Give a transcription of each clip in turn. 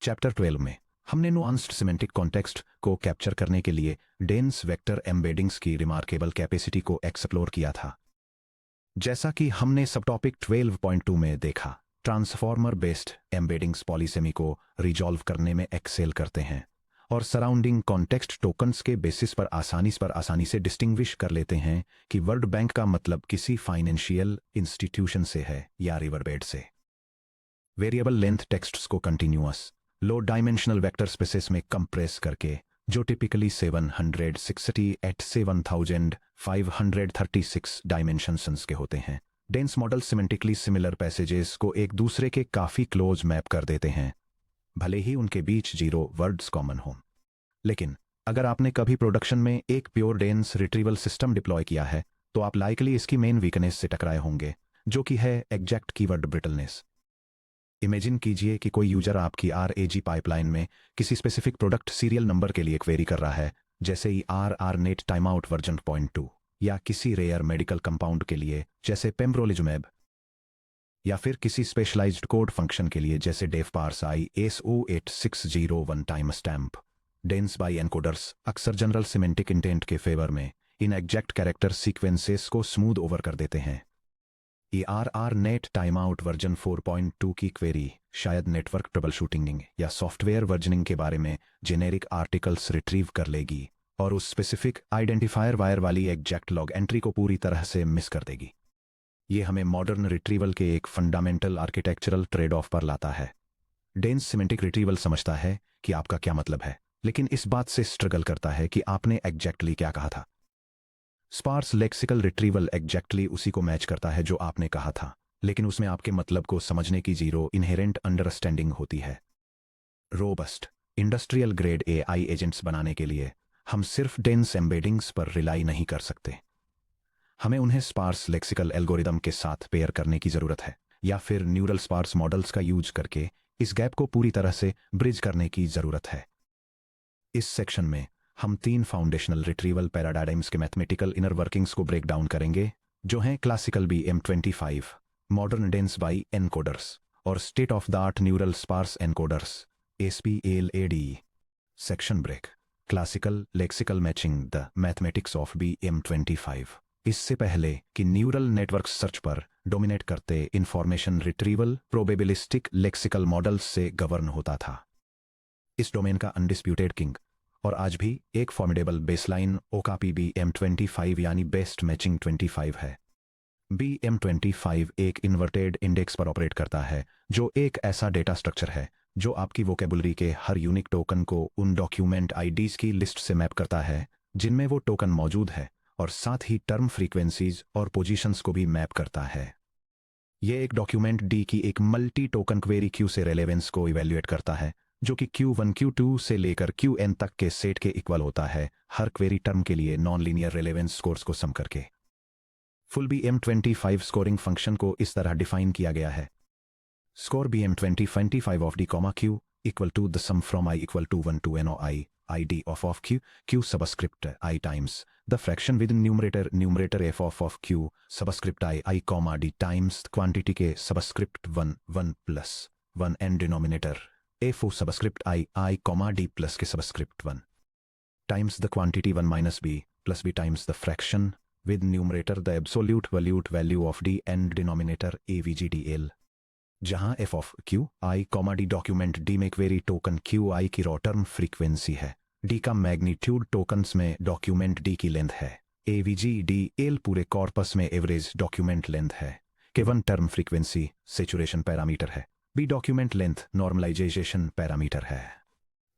Chapter 12 में हमने nuanced semantic context को कैप्चर करने के लिए डेंस वेक्टर एम्बेडिंग्स की रिमार्केबल कैपेसिटी को एक्सप्लोर किया था। जैसा कि हमने सब टॉपिक 12.2 में देखा, ट्रांसफॉर्मर बेस्ड एम्बेडिंग्स पॉलीसेमी को रिजॉल्व करने में एक्सेल करते हैं और सराउंडिंग कॉन्टेक्स्ट टोकन्स के बेसिस पर आसानी से डिस्टिंग्विश कर लेते हैं कि वर्ल्ड बैंक का मतलब किसी फाइनेंशियल इंस्टीट्यूशन से है या रिवरबेड से। वेरिएबल लेंथ टेक्स्ट्स को कंटिन्यूअस लो डायमेंशनल वेक्टर स्पेसेस में कंप्रेस करके, जो टिपिकली 760 एट 7536 डायमेंशंस के होते हैं, dense model semantically similar passages को एक दूसरे के काफी क्लोज मैप कर देते हैं, भले ही उनके बीच 0 वर्ड्स कॉमन हों। लेकिन अगर आपने कभी प्रोडक्शन में एक pure dense retrieval system deploy किया है, तो आप लाइकली इसकी मेन वीकनेस से टकराए होंगे, जो कि है एग्जैक्ट कीवर्ड ब्रिटलनेस। इमेजिन कीजिए कि कोई यूजर आपकी RAG पाइपलाइन में किसी स्पेसिफिक प्रोडक्ट सीरियल नंबर के लिए क्वेरी कर रहा है, जैसे ही RRNet टाइमआउट वर्जन 0.2, या किसी रेयर मेडिकल कंपाउंड के लिए जैसे पेम्ब्रोलिजुमेब, या फिर किसी स्पेशलाइज्ड कोड फंक्शन के लिए जैसे DevParse ISO8601 time stamp. Dense bi encoders अक्सर जनरल सिमेंटिक इंटेंट के फेवर में इन एग्जैक्ट कैरेक्टर सीक्वेंसेस को स्मूथ ओवर कर देते हैं। RRNet टाइमआउट वर्जन 4.2 की क्वेरी शायद नेटवर्क ट्रबल शूटिंग या सॉफ्टवेयर वर्जनिंग के बारे में जेनेरिक आर्टिकल्स रिट्रीव कर लेगी और उस स्पेसिफिक आइडेंटिफायर वायर वाली एग्जैक्ट लॉग एंट्री को पूरी तरह से मिस कर देगी। ये हमें मॉडर्न रिट्रीवल के एक फंडामेंटल आर्किटेक्चरल ट्रेड ऑफ पर लाता है। डेंस सिमेंटिक रिट्रीवल समझता है कि आपका क्या मतलब है, लेकिन इस बात से स्ट्रगल करता है कि आपने एग्जैक्टली क्या कहा था। स्पार्स लेक्सिकल रिट्रीवल एग्जैक्टली उसी को मैच करता है जो आपने कहा था, लेकिन उसमें आपके मतलब को समझने की 0 इनहेरेंट अंडरस्टैंडिंग होती है। Robust industrial grade AI agents बनाने के लिए हम सिर्फ डेंस एम्बेडिंग्स पर रिलाई नहीं कर सकते, हमें उन्हें स्पार्स लेक्सिकल एल्गोरिदम के साथ पेयर करने की जरूरत है, या फिर न्यूरल स्पार्स मॉडल्स का यूज करके इस गैप को पूरी तरह से ब्रिज करने की जरूरत है। इस सेक्शन में हम 3 फाउंडेशनल रिट्रीवल पैराडाइम्स के मैथमेटिकल इनर वर्किंग्स को ब्रेक डाउन करेंगे, जो हैं classical BM25, modern dense bi encoders और state of the art neural sparse encoders SPLAD। Section break, classical lexical matching the mathematics of BM25। इससे पहले कि neural network search पर dominate करते information retrieval probabilistic lexical models से govern होता था। इस डोमेन का अनडिस्प्यूटेड किंग और आज भी एक फॉर्मिडेबल बेसलाइन ओकापी BM25 यानी बेस्ट मैचिंग 25 है। BM25 एक इन्वर्टेड इंडेक्स पर ऑपरेट करता है, जो एक ऐसा डेटा स्ट्रक्चर है जो आपकी वोकेबुलरी के हर यूनिक टोकन को उन डॉक्यूमेंट IDs की लिस्ट से मैप करता है जिनमें वो टोकन मौजूद है, और साथ ही टर्म फ्रीक्वेंसीज और पोजीशंस को भी मैप करता है। यह एक डॉक्यूमेंट D की एक मल्टी टोकन क्वेरी Q से रेलेवेंस को इवेल्युएट करता है, जो कि Q1 Q2 से लेकर Qn तक के सेट के इक्वल होता है, हर क्वेरी टर्म के लिए नॉन लीनियर रेलेवेंस स्कोर्स को सम करके। फुल BM25 स्कोरिंग फंक्शन को इस तरह डिफाइन किया गया है: score BM25 of D, Q equal to the sum from I equal to 1 to NOI ID of Q subscript I times the fraction within numerator f of Q subscript I comma D times quantity के subscript 1 plus 1 and denominator f subscript I comma D plus के subscript 1 times the quantity 1 minus B plus B times the fraction with numerator the absolute value of D and denominator AVGDL, जहां f of Q I comma D document D में query token QI की raw term frequency है, D का magnitude tokens में document D की length है, AVGDL पूरे corpus में एवरेज डॉक्यूमेंट लेंथ है, K1 term frequency saturation parameter है, B document length normalization parameter है।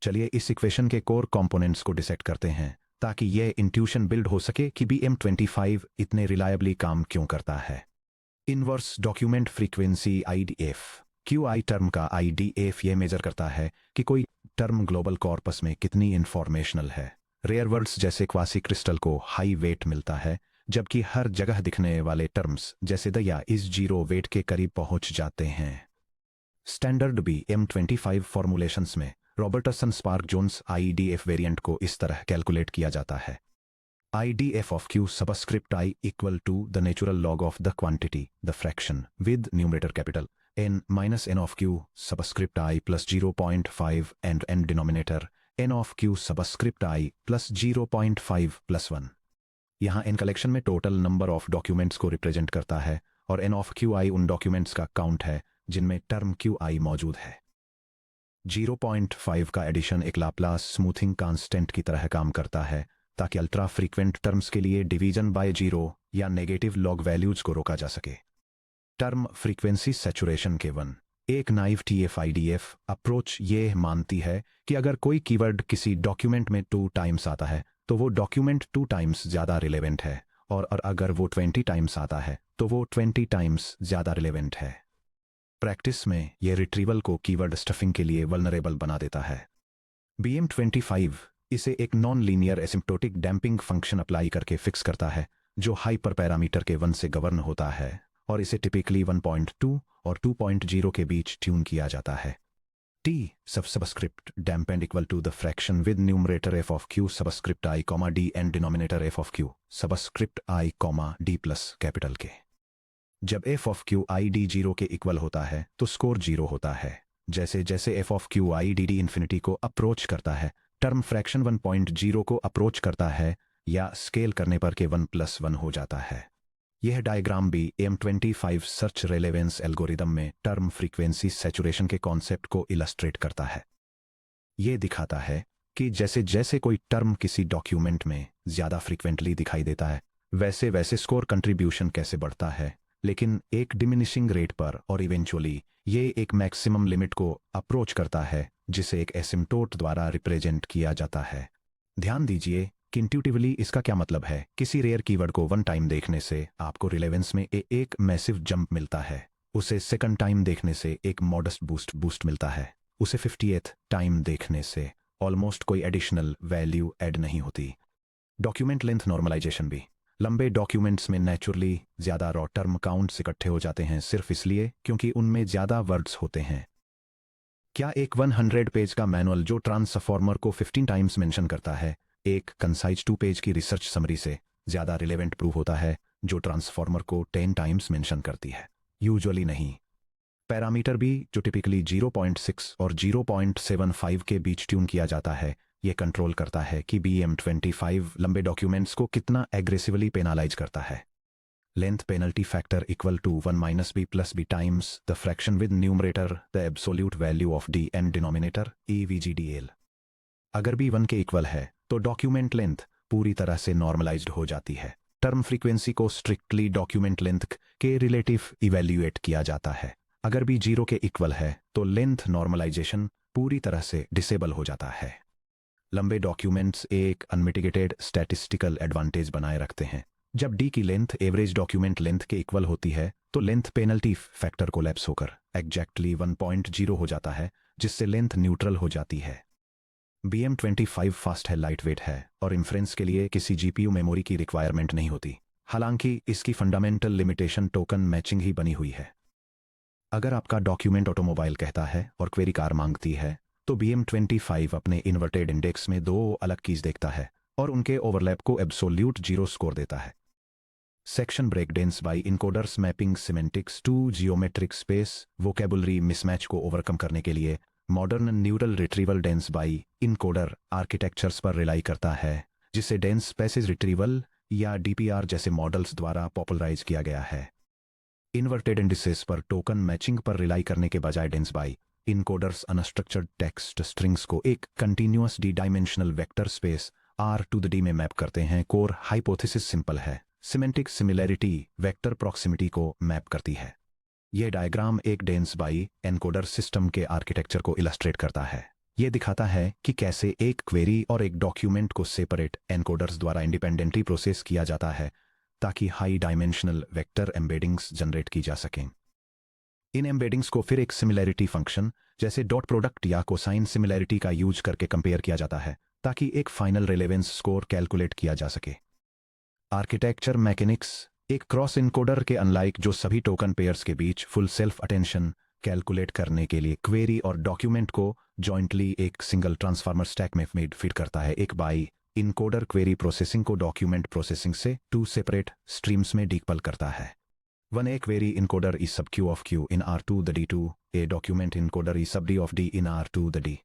चलिए इस इक्वेशन के कोर कंपोनेंट्स को डिसेक्ट करते हैं ताकि यह इंट्यूशन बिल्ड हो सके कि BM25 इतने रिलायबली काम क्यों करता है। Inverse document frequency IDF, QI term का IDF यह मेजर करता है कि कोई टर्म ग्लोबल कॉर्पस में कितनी इंफॉर्मेशनल है। रेयर वर्ड्स जैसे क्वासी क्रिस्टल को हाई वेट मिलता है, जबकि हर जगह दिखने वाले टर्म्स जैसे द या इस 0 वेट के करीब पहुंच जाते हैं। स्टैंडर्ड BM25 फॉर्मुलेशंस में Robertson Sparck Jones IDF variant को इस तरह कैलकुलेट किया जाता है: IDF of Q subscript I equal to the natural log of the quantity, the fraction, with numerator capital n minus n of q subscript I plus 0.5 and n denominator n of q subscript I plus 0.5 plus 1। यहाँ n collection में total number of documents को represent करता है और n of Q I उन documents का count है जिनमें टर्म क्यू आई मौजूद है। 0.5 का एडिशन एक लाप्लास स्मूथिंग कांस्टेंट की तरह काम करता है ताकि अल्ट्रा फ्रीक्वेंट टर्म्स के लिए डिवीजन बाय जीरो या नेगेटिव लॉग वैल्यूज को रोका जा सके। टर्म फ्रीक्वेंसी सैचुरेशन के वन एक नाइव TF-IDF अप्रोच ये मानती है कि अगर कोई कीवर्ड किसी डॉक्यूमेंट में 2 टाइम्स आता है तो वो डॉक्यूमेंट 2 टाइम्स ज़्यादा रिलेवेंट है और अगर वो 20 टाइम्स आता है तो वो 20 टाइम्स ज़्यादा रिलेवेंट है। प्रैक्टिस में ये रिट्रीवल को कीवर्ड स्टफिंग के लिए वल्नरेबल बना देता है। BM25 इसे एक non linear asymptotic damping function apply करके फिक्स करता है जो हाइपर पैरामीटर के 1 से गवर्न होता है और इसे टिपिकली 1.2 और 2.0 के बीच ट्यून किया जाता है। T subscript dampened equal to the fraction with numerator f of q subscript I, d and denominator f of q subscript I, d plus capital के। जब f of q I d 0 के equal होता है तो score 0 होता है। जैसे जैसे f of q I d d infinity को अप्रोच करता है, टर्म फ्रैक्शन 1.0 को अप्रोच करता है या स्केल करने पर के 1+1 हो जाता है। यह डायग्राम भी BM25 सर्च रेलेवेंस एल्गोरिदम में टर्म फ्रीक्वेंसी सैचुरेशन के कॉन्सेप्ट को इलस्ट्रेट करता है। यह दिखाता है कि जैसे जैसे कोई टर्म किसी डॉक्यूमेंट में ज़्यादा फ्रीक्वेंटली दिखाई देता है वैसे वैसे स्कोर कंट्रीब्यूशन कैसे बढ़ता है, लेकिन एक डिमिनिशिंग रेट पर और इवेंचुअली ये एक मैक्सिमम लिमिट को अप्रोच करता है जिसे एक एसिम्टोट द्वारा रिप्रेजेंट किया जाता है। ध्यान दीजिए कि इंट्यूटिवली इसका क्या मतलब है। किसी रेयर कीवर्ड को 1 टाइम देखने से आपको रिलेवेंस में एक मैसिव जंप मिलता है, उसे सेकंड टाइम देखने से एक मॉडेस्ट बूस्ट मिलता है, उसे 50th टाइम देखने से ऑलमोस्ट कोई एडिशनल वैल्यू ऐड नहीं होती। डॉक्यूमेंट लेंथ नॉर्मलाइजेशन भी लंबे डॉक्यूमेंट्स में नेचुरली ज़्यादा रॉ टर्म काउंट्स इकट्ठे हो जाते हैं सिर्फ इसलिए क्योंकि उनमें ज़्यादा वर्ड्स होते हैं। क्या एक 100 पेज का मैनुअल जो ट्रांसफॉर्मर को 15 टाइम्स मेंशन करता है एक कंसाइज 2 पेज की रिसर्च समरी से ज़्यादा रिलेवेंट प्रूव होता है जो ट्रांसफॉर्मर को 10 टाइम्स मेंशन करती है? यूजुअली नहीं। पैरामीटर भी जो टिपिकली 0.6 और 0.75 के बीच ट्यून किया जाता है ये कंट्रोल करता है कि BM25 लंबे डॉक्यूमेंट्स को कितना एग्रेसिवली पेनालाइज करता है। Length penalty factor equal to 1 - b + b times the fraction with numerator the absolute value of d and denominator EVGDL। अगर b 1 के इक्वल है तो डॉक्यूमेंट लेंथ पूरी तरह से नॉर्मलाइज्ड हो जाती है। टर्म फ्रीक्वेंसी को स्ट्रिक्टली डॉक्यूमेंट लेंथ के रिलेटिव इवैल्यूएट किया जाता है। अगर b 0 के इक्वल है तो लेंथ नॉर्मलाइजेशन पूरी तरह से डिसेबल हो जाता है। लंबे डॉक्यूमेंट्स एक अनमिटिगेटेड स्टैटिस्टिकल एडवांटेज बनाए रखते हैं। जब d की लेंथ एवरेज डॉक्यूमेंट लेंथ के इक्वल होती है तो लेंथ पेनल्टी फैक्टर कोलैप्स होकर एग्जैक्टली 1.0 हो जाता है जिससे लेंथ न्यूट्रल हो जाती है। BM25 फास्ट है, लाइट वेट है और इन्फ्रेंस के लिए किसी GPU मेमोरी की रिक्वायरमेंट नहीं होती। हालांकि इसकी फंडामेंटल लिमिटेशन टोकन मैचिंग ही बनी हुई है। अगर आपका डॉक्यूमेंट ऑटोमोबाइल कहता है और क्वेरी कार मांगती है तो BM25 अपने इन्वर्टेड इंडेक्स में 2 अलग कीज देखता है और उनके ओवरलैप को एब्सोल्यूट 0 स्कोर देता है। Section break dense by encoders mapping semantics to geometric space vocabulary mismatch को ओवरकम करने के लिए modern neural retrieval dense bi encoder architectures पर रिलाई करता है जिसे डेंस पैसेज रिट्रीवल या DPR जैसे मॉडल्स द्वारा पॉपुलराइज किया गया है। इन्वर्टेड इंडिसेस पर टोकन मैचिंग पर रिलाई करने के बजाय dense bi encoders unstructured text strings को एक कंटिन्यूअस D-डायमेंशनल वेक्टर स्पेस R⁴ में मैप करते हैं। कोर हाइपोथेसिस सिंपल है, सिमेंटिक सिमिलैरिटी वेक्टर प्रॉक्सिमिटी को मैप करती है। यह डायग्राम एक डेंस बाय एनकोडर सिस्टम के आर्किटेक्चर को इलस्ट्रेट करता है। यह दिखाता है कि कैसे एक क्वेरी और एक डॉक्यूमेंट को सेपरेट एनकोडर्स द्वारा इंडिपेंडेंटली प्रोसेस किया जाता है ताकि high dimensional vector embeddings generate की जा सकें। इन एम्बेडिंग्स को फिर एक सिमिलैरिटी फंक्शन जैसे डॉट प्रोडक्ट या कोसाइन सिमिलैरिटी का यूज करके कंपेयर किया जाता है ताकि एक फाइनल रिलेवेंस स्कोर कैलकुलेट किया जा सके। आर्किटेक्चर मैकेनिक्स एक क्रॉस इनकोडर के अनलाइक जो सभी टोकन पेयर्स के बीच फुल सेल्फ अटेंशन कैलकुलेट करने के लिए क्वेरी और डॉक्यूमेंट को जॉइंटली एक सिंगल ट्रांसफार्मर स्टैक में फीड करता है। एक बाय इनकोडर क्वेरी प्रोसेसिंग को डॉक्यूमेंट प्रोसेसिंग से 2 सेपरेट स्ट्रीम्स में डीकपल करता है। One a query encoder is sub q of q in R2 the D2, a document encoder is sub D of D in R2 the D.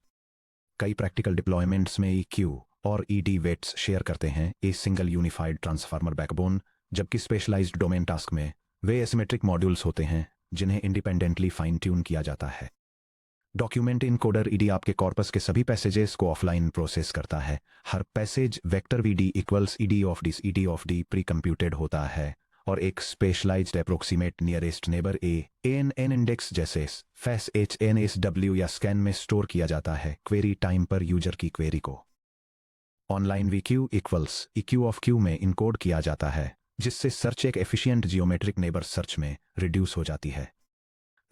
कई practical deployments में EQ और ED weights share करते हैं a single unified transformer backbone, जबकि specialised domain task में वे asymmetric modules होते हैं जिन्हें इंडिपेंडेंटली फाइन ट्यून किया जाता है। डॉक्यूमेंट इनकोडर ईडी आपके कॉर्पस के सभी पैसेजेस को ऑफलाइन प्रोसेस करता है। हर passage vector V D equals E D of D precomputed होता है और एक specialised approximate nearest neighbour N index जैसे फैस HNSW या स्कैन में स्टोर किया जाता है क्वेरी टाइम पर यूजर की क्वेरी को। Online VQ equals EQ of Q में इनकोड किया जाता है, जिससे सर्च एक एफिशिएंट जियोमेट्रिक नेबर सर्च में रिड्यूस हो जाती है।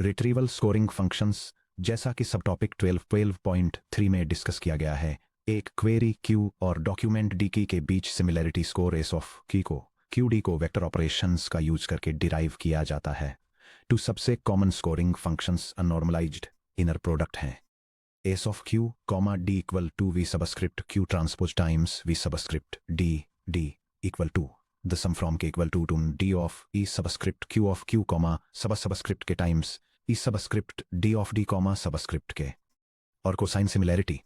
रिट्रीवल स्कोरिंग फंक्शंस, जैसा कि सब टॉपिक 12.3 में डिस्कस किया गया है, एक क्वेरी Q और डॉक्यूमेंट D की के बीच सिमिलैरिटी स्कोर एस ऑफ की को QD को वेक्टर ऑपरेशंस का यूज करके डिराइव किया जाता है। टू सबसे common scoring functions unnormalised inner product हैं। S of Q, D equal to V subscript Q transpose times V subscript D equal to the sum from k equal to D of E subscript Q of Q, subscript k times E subscript D of D, subscript K. और cosine similarity,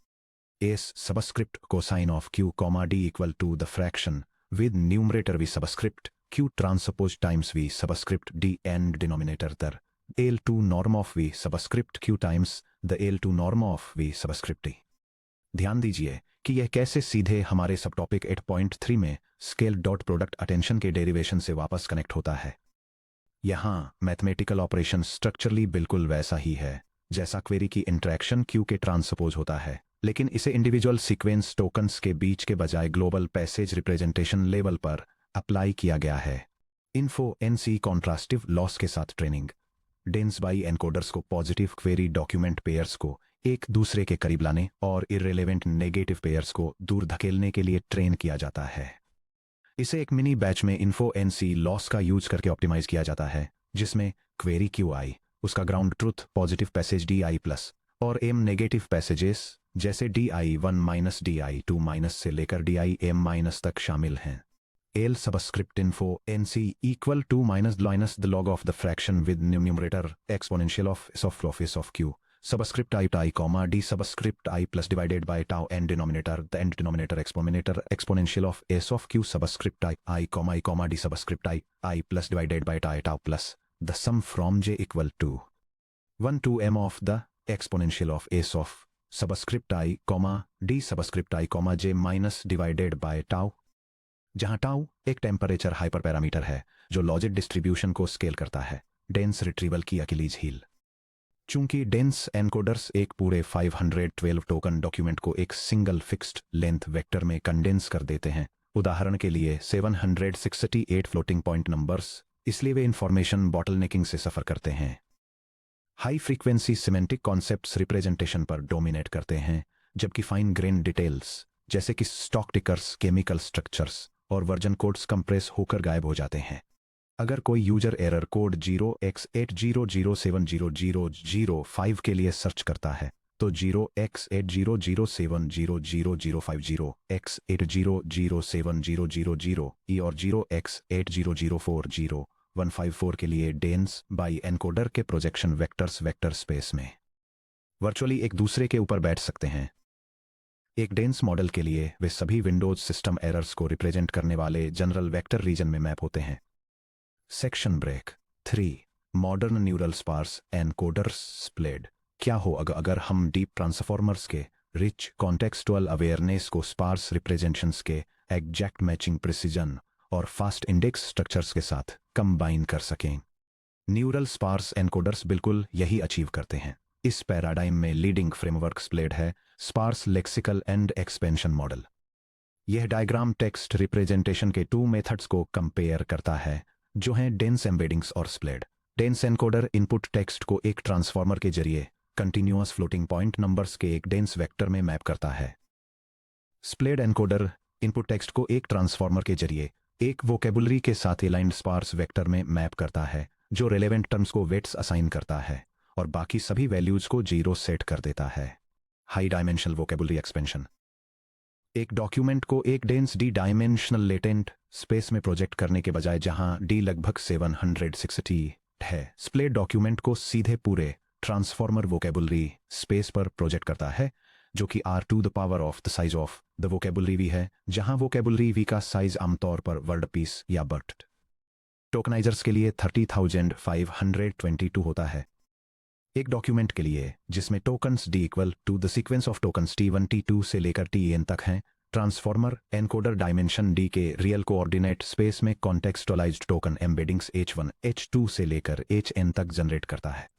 S subscript cosine of Q, D equal to the fraction with numerator V subscript Q transpose times V subscript D and denominator the L2 norm of V subscript Q times the L2 norm of V subscript D। ध्यान दीजिए कि यह कैसे सीधे हमारे सब topic 8.3 में scale dot product attention के डेरिवेशन से वापस कनेक्ट होता है। यहाँ मैथमेटिकल ऑपरेशन स्ट्रक्चरली बिल्कुल वैसा ही है जैसा क्वेरी की इंटरेक्शन Q के ट्रांसपोज होता है, लेकिन इसे इंडिविजुअल सीक्वेंस टोकन्स के बीच के बजाय ग्लोबल पैसेज रिप्रेजेंटेशन लेवल पर अप्लाई किया गया है। इन्फो NC कॉन्ट्रास्टिव लॉस के साथ ट्रेनिंग डेंस बाई एनकोडर्स को पॉजिटिव क्वेरी डॉक्यूमेंट पेयर्स को एक दूसरे के करीब लाने और इररिलेवेंट नेगेटिव पेयर्स को दूर धकेलने के लिए ट्रेन किया जाता है। इसे एक मिनी बैच में इन्फो NC लॉस का यूज करके ऑप्टिमाइज किया जाता है, जिसमें क्वेरी QI, उसका ground truth positive passage DI plus और M नेगेटिव पैसेजेस जैसे DI1 DI2 से लेकर DIM- तक शामिल हैं। L subscript info NC equal to minus the log of the fraction with numerator exponential of S of Q subscript I D subscript I plus divided by tau and denominator the and denominator exponential of S of Q subscript I D subscript I plus divided by tau plus the sum from J equal to 1 to M of the exponential of S of subscript I, D subscript I, J minus divided by tau, जहां tau एक temperature hyper parameter है जो logic distribution को scale करता है। Dense retrieval की Achilles heal. चूंकि dense encoders एक पूरे 512 टोकन डॉक्यूमेंट को एक सिंगल फिक्स्ड लेंथ वेक्टर में कंडेंस कर देते हैं, उदाहरण के लिए 768 फ्लोटिंग पॉइंट नंबर्स, इसलिए वे इंफॉर्मेशन बॉटलनेकिंग से सफर करते हैं। High frequency semantic concepts representation पर डोमिनेट करते हैं, जबकि फाइन ग्रेन डिटेल्स जैसे कि स्टॉक टिकर्स, केमिकल स्ट्रक्चर्स और वर्जन कोड्स कंप्रेस होकर गायब हो जाते हैं। अगर कोई यूजर एरर कोड 0x80070005 के लिए सर्च करता है तो 0x80070050, x800700 E और 0x80040154 के लिए डेंस बाई एनकोडर के प्रोजेक्शन वेक्टर्स वेक्टर स्पेस में वर्चुअली एक दूसरे के ऊपर बैठ सकते हैं। एक डेंस मॉडल के लिए वे सभी विंडोज सिस्टम एरर्स को रिप्रेजेंट करने वाले जनरल वेक्टर रीजन में मैप होते हैं। Section break 3 modern neural sparse encoders split. क्या हो अगर हम डीप ट्रांसफॉर्मर्स के रिच कॉन्टेक्सुअल अवेयरनेस को स्पार्स रिप्रेजेंटेशंस के एग्जैक्ट मैचिंग प्रिसीजन और फास्ट इंडेक्स स्ट्रक्चर्स के साथ कंबाइन कर सकें। न्यूरल स्पार्स एनकोडर्स बिल्कुल यही अचीव करते हैं। इस पैराडाइम में लीडिंग फ्रेमवर्क स्प्लिट है sparse lexical and expansion model. यह डायग्राम टेक्स्ट रिप्रेजेंटेशन के 2 मेथड्स को कंपेयर करता है, जो हैं डेंस एम्बेडिंग्स और split. Dense encoder input text को एक ट्रांसफॉर्मर के जरिए कंटिन्यूअस फ्लोटिंग पॉइंट नंबर्स के एक डेंस वेक्टर में मैप करता है। स्प्लिट एनकोडर इनपुट टेक्स्ट को एक ट्रांसफॉर्मर के जरिए एक वोकेबुलरी के साथ अलाइंड स्पार्स वेक्टर में मैप करता है, जो रेलेवेंट टर्म्स को वेट्स असाइन करता है और बाकी सभी वैल्यूज को 0 सेट कर देता है। हाई डायमेंशनल वोकेबुलरी एक्सपेंशन एक डॉक्यूमेंट को एक dense D dimensional latent space में प्रोजेक्ट करने के बजाय जहां डी लगभग 760 है, स्प्लेड डॉक्यूमेंट को सीधे पूरे ट्रांसफॉर्मर वोकेबुलरी स्पेस पर प्रोजेक्ट करता है, जो कि R to the power of the size of the vocabulary V है, जहां वोकेबुलरी वी का साइज आमतौर पर वर्ड पीस या बट टोकनाइजर्स के लिए 30,522 होता है। एक डॉक्यूमेंट के लिए जिसमें tokens D equal to the sequence of tokens T1 T2 से लेकर Tn तक हैं, ट्रांसफॉर्मर एनकोडर डायमेंशन डी के रियल कोऑर्डिनेट स्पेस में contextualized token embeddings H1 H2 से लेकर Hn तक जनरेट करता है।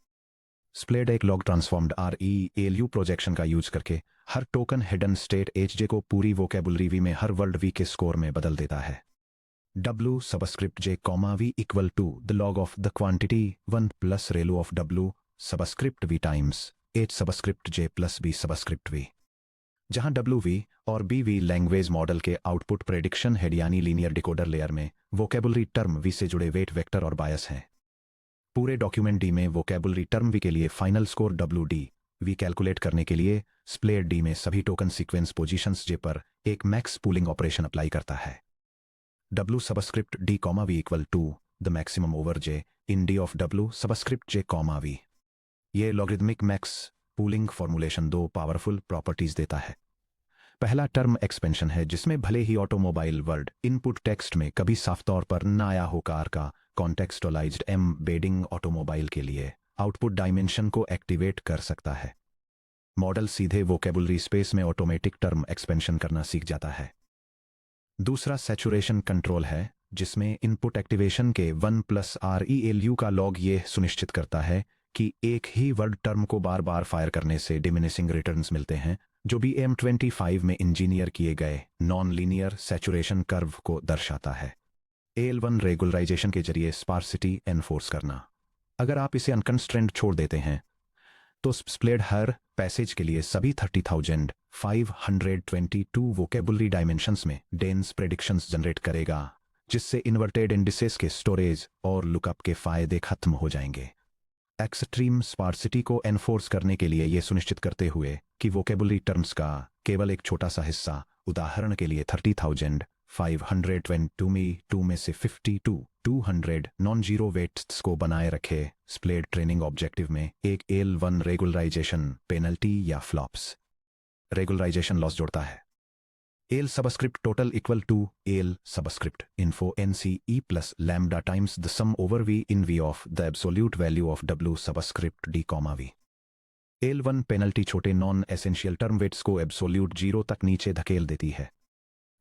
स्प्लेड एक लॉग ट्रांसफॉर्म्ड RELU प्रोजेक्शन का यूज करके हर टोकन हिडन स्टेट HJ को पूरी वोकेबुलरी वी में हर वर्ड वी के स्कोर में बदल देता है। W subscript J comma V equal to the log of the quantity 1 plus ReLU of W subscript V times H subscript J plus B subscript V, जहां WV और BV language model के output prediction head यानी linear decoder layer में vocabulary term V से जुड़े weight vector और बायस हैं। पूरे डॉक्यूमेंट D में वोकेबुलरी टर्म V के लिए final score WD V calculate करने के लिए स्प्लेड D में सभी टोकन सीक्वेंस पोजीशंस J पर एक मैक्स पूलिंग ऑपरेशन अप्लाई करता है। W subscript D comma V equal to the maximum over J in D of W subscript J comma V। ये लॉगरिदमिक मैक्स पूलिंग फॉर्मूलेशन दो powerful properties देता है। पहला term expansion है, जिसमें भले ही ऑटोमोबाइल वर्ड इनपुट टेक्स्ट में कभी साफ तौर पर न आया हो कार का कॉन्टेक्सुअलाइज्ड एम्बेडिंग ऑटोमोबाइल के लिए आउटपुट डायमेंशन को एक्टिवेट कर सकता है। मॉडल सीधे वोकेबुलरी स्पेस में ऑटोमेटिक टर्म एक्सपेंशन करना सीख जाता है। दूसरा सैचुरेशन कंट्रोल है, जिसमें इनपुट एक्टिवेशन के 1 प्लस RELU का लॉग ये सुनिश्चित करता है कि एक ही वर्ड टर्म को बार बार फायर करने से डिमिनिशिंग रिटर्न्स मिलते हैं, जो भी M25 में इंजीनियर किए गए नॉन लीनियर सैचुरेशन कर्व को दर्शाता है। AL1 रेगुलराइजेशन के जरिए स्पार्सिटी एनफोर्स करना। अगर आप इसे अनकंस्ट्रेंड छोड़ देते हैं तो स्प्लेड हर पैसेज के लिए सभी 30,522 वोकेबुलरी डायमेंशंस में डेंस प्रेडिक्शंस जनरेट करेगा, जिससे इन्वर्टेड इंडिसेस के स्टोरेज और लुकअप के फायदे खत्म हो जाएंगे। एक्सट्रीम स्पार्सिटी को एनफोर्स करने के लिए यह सुनिश्चित करते हुए कि वोकेबुलरी टर्म्स का केवल एक छोटा सा हिस्सा, उदाहरण के लिए 30,522 में से 200 नॉन जीरो वेट्स को बनाए रखे, स्प्लेड ट्रेनिंग ऑब्जेक्टिव में एक AL1 रेगुलराइजेशन पेनल्टी या फ्लॉप्स रेगुलराइजेशन लॉस जोड़ता है। AL subscript total equal to AL subscript info NCE plus lambda times the sum over V in V of the absolute value of W subscript D comma V। AL1 penalty छोटे non essential term weights को absolute 0 तक नीचे धकेल देती है।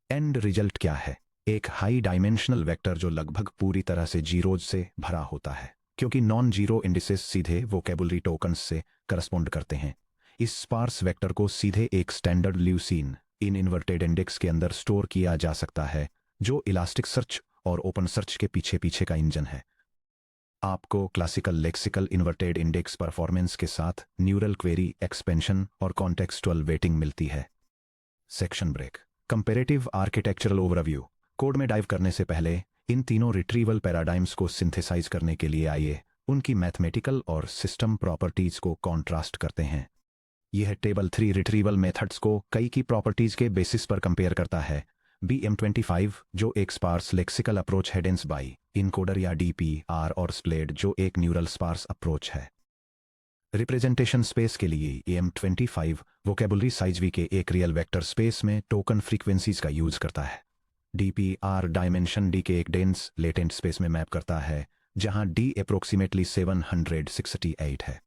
And result क्या है? एक हाई डायमेंशनल वेक्टर जो लगभग पूरी तरह से जीरोज से भरा होता है, क्योंकि नॉन जीरो इंडिसेस सीधे वोकेबुलरी टोकन्स से करस्पॉन्ड करते हैं। इस स्पार्स वेक्टर को सीधे एक standard Lucene in inverted index के अंदर स्टोर किया जा सकता है, जो इलास्टिक सर्च और ओपन सर्च के पीछे पीछे का इंजन है। आपको classical lexical inverted index performance के साथ न्यूरल क्वेरी एक्सपेंशन और कॉन्टेक्सुअल वेटिंग मिलती है। Section break. Comparative architectural overview. Code में डाइव करने से पहले इन तीनों रिट्रीवल पैराडाइम्स को सिंथेसाइज करने के लिए आइए उनकी मैथमेटिकल और सिस्टम प्रॉपर्टीज को कॉन्ट्रास्ट करते हैं। यह टेबल 3 रिट्रीवल मेथड्स को कई की प्रॉपर्टीज के बेसिस पर कंपेयर करता है। BM25 जो एक स्पार्स लेक्सिकल अप्रोच है, डेंस बाई इनकोडर या DPR, और स्प्लेड जो एक न्यूरल स्पार्स अप्रोच है। रिप्रेजेंटेशन स्पेस के लिए AM25 वोकेबुलरी साइज V के एक रियल वेक्टर स्पेस में टोकन फ्रीक्वेंसीज का यूज करता है। DPR डायमेंशन D के एक डेंस लेटेंट स्पेस में मैप करता है, जहां D अप्रोक्सीमेटली 768 है।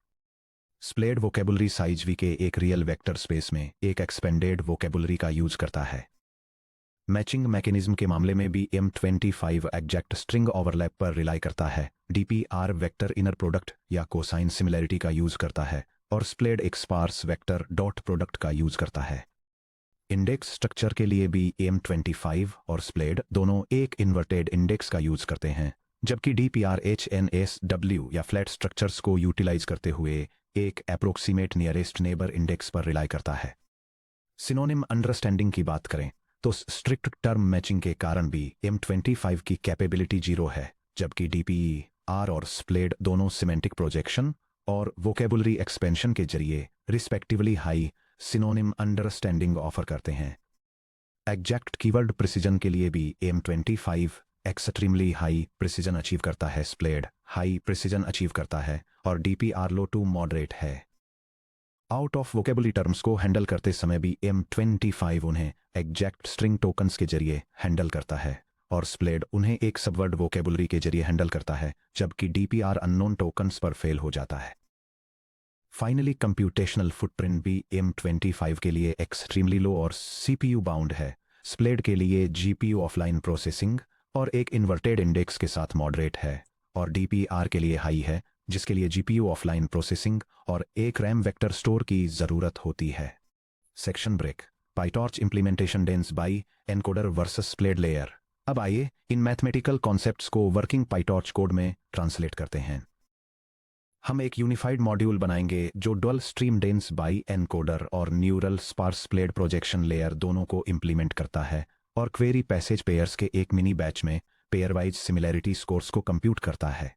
स्प्लेड वोकेबुलरी साइज V के एक रियल वेक्टर स्पेस में एक एक्सपेंडेड वोकेबुलरी का यूज करता है। मैचिंग मैकेनिज्म के मामले में भी M25 एग्जैक्ट स्ट्रिंग ओवरलैप पर रिलाई करता है। DPR वेक्टर इनर प्रोडक्ट या कोसाइन सिमिलैरिटी का यूज करता है, और स्प्लेड एक स्पार्स वेक्टर डॉट प्रोडक्ट का यूज करता है। इंडेक्स स्ट्रक्चर के लिए भी AM25 और स्प्लेड दोनों एक इन्वर्टेड इंडेक्स का यूज करते हैं, जबकि DPR HNSW या फ्लैट स्ट्रक्चर्स को यूटिलाइज करते हुए एक अप्रोक्सीमेट नियरेस्ट नेबर इंडेक्स पर रिलाई करता है। सिनोनिम अंडरस्टैंडिंग की बात करें तो स्ट्रिक्ट टर्म मैचिंग के कारण भी M25 की कैपेबिलिटी 0 है, जबकि DPR और स्प्लेड दोनों सिमेंटिक प्रोजेक्शन और वोकेबुलरी एक्सपेंशन के जरिए respectively high synonym understanding offer करते हैं। एग्जैक्ट कीवर्ड प्रिसीजन के लिए भी M25 extremely high precision achieve करता है, स्प्लेड हाई प्रिसीजन अचीव करता है और DPR लो टू मॉडरेट है। आउट ऑफ वोकेबुलरी टर्म्स को हैंडल करते समय भी M25 उन्हें एग्जैक्ट स्ट्रिंग टोकन्स के जरिए हैंडल करता है और स्प्लेड उन्हें एक सबवर्ड वोकेबुलरी के जरिए हैंडल करता है, जबकि DPR अननोन टोकन्स पर फेल हो जाता है। फाइनली कंप्यूटेशनल फुटप्रिंट भी M25 के लिए एक्सट्रीमली लो और CPU बाउंड है, स्प्लेड के लिए GPU ऑफलाइन प्रोसेसिंग और एक इन्वर्टेड इंडेक्स के साथ मॉडरेट है और DPR के लिए हाई है, जिसके लिए GPU ऑफलाइन प्रोसेसिंग और एक रैम वेक्टर स्टोर की जरूरत होती है। Section break. PyTorch implementation dense bi encoder versus SPLADE layer. अब आइए इन मैथमेटिकल कॉन्सेप्ट्स को वर्किंग पाइटॉर्च कोड में ट्रांसलेट करते हैं। हम एक यूनिफाइड मॉड्यूल बनाएंगे जो dual stream dense bi encoder और neural sparse SPLADE projection layer दोनों को इंप्लीमेंट करता है और क्वेरी पैसेज पेयर्स के एक मिनी बैच में पेयर वाइज सिमिलैरिटी स्कोर्स को कंप्यूट करता है।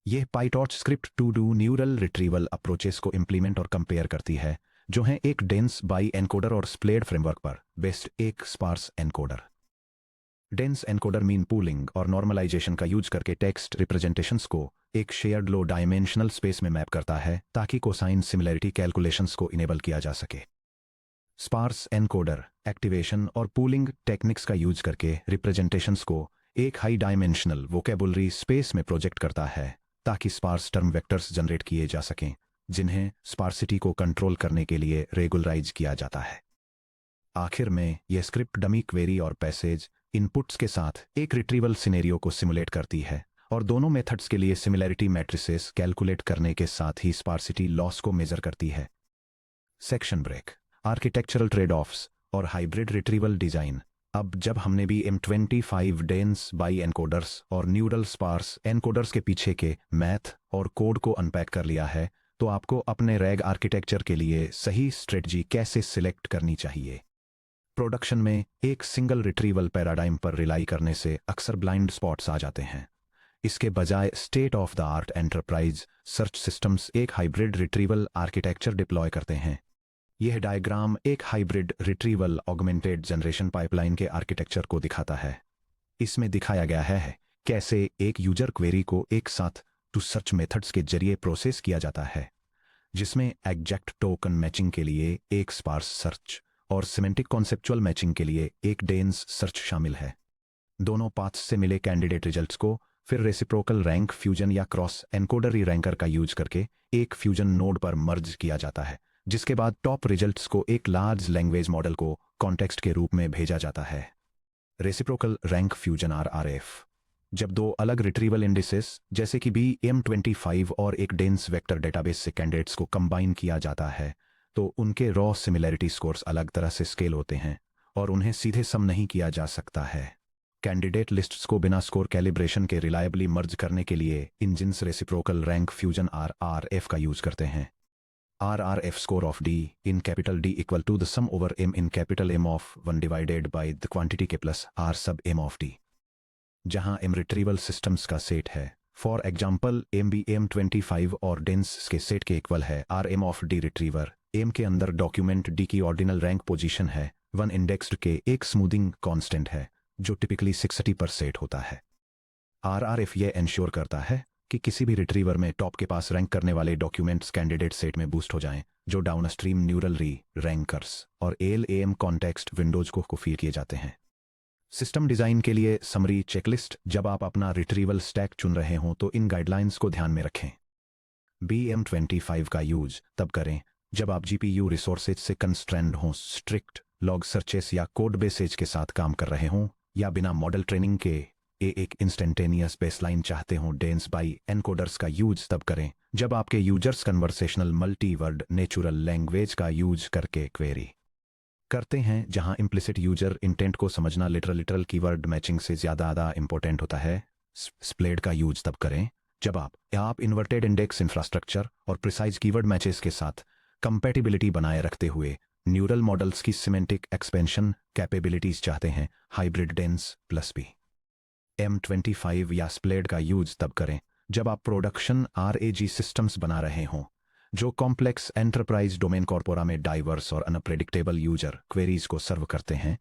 यह PyTorch script two do neural retrieval approaches को इंप्लीमेंट और कंपेयर करती है, जो है एक डेंस बाई एनकोडर और स्प्लेड फ्रेमवर्क पर बेस्ड एक sparse encoder. Dense encoder mean pooling और नॉर्मलाइजेशन का यूज करके टेक्स्ट रिप्रेजेंटेशंस को एक शेयर्ड लो डायमेंशनल स्पेस में मैप करता है ताकि कोसाइन सिमिलैरिटी कैलकुलेशंस को इनेबल किया जा सके। स्पार्स एनकोडर एक्टिवेशन और पूलिंग टेक्निक्स का यूज करके रिप्रेजेंटेशंस को एक हाई डायमेंशनल वोकेबुलरी स्पेस में प्रोजेक्ट करता है ताकि स्पार्स टर्म वेक्टर्स जनरेट किए जा सकें, जिन्हें स्पार्सिटी को कंट्रोल करने के लिए रेगुलराइज किया जाता है। आखिर में यह स्क्रिप्ट डमी क्वेरी और पैसेज इनपुट्स के साथ एक रिट्रीवल सिनेरियो को सिमुलेट करती है और दोनों मेथड्स के लिए सिमिलैरिटी मैट्रिसेस कैलकुलेट करने के साथ ही स्पार्सिटी लॉस को मेजर करती है। Section break. Architectural trade offs और हाइब्रिड रिट्रीवल डिजाइन। अब जब हमने B M25 dense bi encoders और न्यूरल स्पार्स एनकोडर्स के पीछे के मैथ और कोड को अनपैक कर लिया है, तो आपको अपने रैग आर्किटेक्चर के लिए सही स्ट्रेटजी कैसे सिलेक्ट करनी चाहिए। प्रोडक्शन में एक सिंगल रिट्रीवल पैराडाइम पर रिलाई करने से अक्सर ब्लाइंड स्पॉट्स आ जाते हैं। इसके बजाय state of the art enterprise search systems एक हाइब्रिड रिट्रीवल आर्किटेक्चर डिप्लॉय करते हैं। यह डायग्राम एक hybrid retrieval augmented generation pipeline के आर्किटेक्चर को दिखाता है। इसमें दिखाया गया है कैसे एक यूजर क्वेरी को एक साथ टू सर्च मेथड्स के जरिए प्रोसेस किया जाता है, जिसमें एग्जैक्ट टोकन मैचिंग के लिए एक स्पार्स सर्च और सिमेंटिक कॉन्सेप्चुअल मैचिंग के लिए एक डेंस सर्च शामिल है। दोनों पाथ्स से मिले कैंडिडेट रिजल्ट्स को फिर रेसिप्रोकल रैंक फ्यूजन या क्रॉस एनकोडर री-रैंकर का यूज करके एक फ्यूजन नोड पर मर्ज किया जाता है, जिसके बाद टॉप रिजल्ट्स को एक लार्ज लैंग्वेज मॉडल को कॉन्टेक्स्ट के रूप में भेजा जाता है। Reciprocal rank fusion RRF। जब दो अलग रिट्रीवल इंडिसेस जैसे कि M25 और एक डेंस वेक्टर डेटाबेस से कैंडिडेट्स को कंबाइन किया जाता है, तो उनके रॉ सिमिलैरिटी स्कोर्स अलग तरह से स्केल होते हैं और उन्हें सीधे सम नहीं किया जा सकता है। कैंडिडेट लिस्ट्स को बिना स्कोर कैलिब्रेशन के रिलायबली मर्ज करने के लिए engines reciprocal rank fusion RRF का यूज करते हैं। RRF score of D in capital D equal to the sum over M in capital M of 1 divided by the quantity K plus R sub M of D, जहां M retrieval systems का set है। For example M25 और dense के set के equal है RM of D retriever. M के अंदर document D की ऑर्डिनल रैंक पोजीशन है, 1 इंडेक्स्ड के एक स्मूथिंग कांस्टेंट है जो टिपिकली 60 पर सेट होता है। RRF यह इंश्योर करता है कि किसी भी रिट्रीवर में टॉप के पास रैंक करने वाले डॉक्यूमेंट्स कैंडिडेट सेट में बूस्ट हो जाएं, जो डाउनस्ट्रीम न्यूरल रैंकर्स और ALAM कॉन्टेक्स्ट विंडोज को फीड किए जाते हैं। सिस्टम डिजाइन के लिए समरी चेकलिस्ट। जब आप अपना रिट्रीवल स्टैक चुन रहे हों तो इन गाइडलाइंस को ध्यान में रखें। M25 का यूज तब करें जब आप GPU रिसोर्सेज से कंस्ट्रेंड हों, स्ट्रिक्ट लॉग सर्चेस या कोड बेसेज के साथ काम कर रहे हों, या बिना मॉडल ट्रेनिंग के एक इंस्टेंटेनियस बेसलाइन चाहते हों। डेंस बाई एनकोडर्स का यूज तब करें जब आपके users conversational multiverse natural language का यूज करके क्वेरी करते हैं, जहां इम्प्लिसिट यूजर इंटेंट को समझना लिटरल कीवर्ड मैचिंग से ज़्यादा इंपॉर्टेंट होता है। स्प्लेड का यूज तब करें जब आप इन्वर्टेड इंडेक्स इंफ्रास्ट्रक्चर और प्रिसाइज कीवर्ड मैचेस के साथ कंपैटिबिलिटी बनाए रखते हुए न्यूरल मॉडल्स की सिमेंटिक एक्सपेंशन कैपेबिलिटीज चाहते हैं। Hybrid dense plus B M25 या स्प्लेड का यूज तब करें जब आप प्रोडक्शन RAG सिस्टम्स बना रहे हों जो कॉम्प्लेक्स एंटरप्राइज डोमेन कॉर्पोरा में डाइवर्स और अनप्रेडिक्टेबल यूजर क्वेरीज को सर्व करते हैं,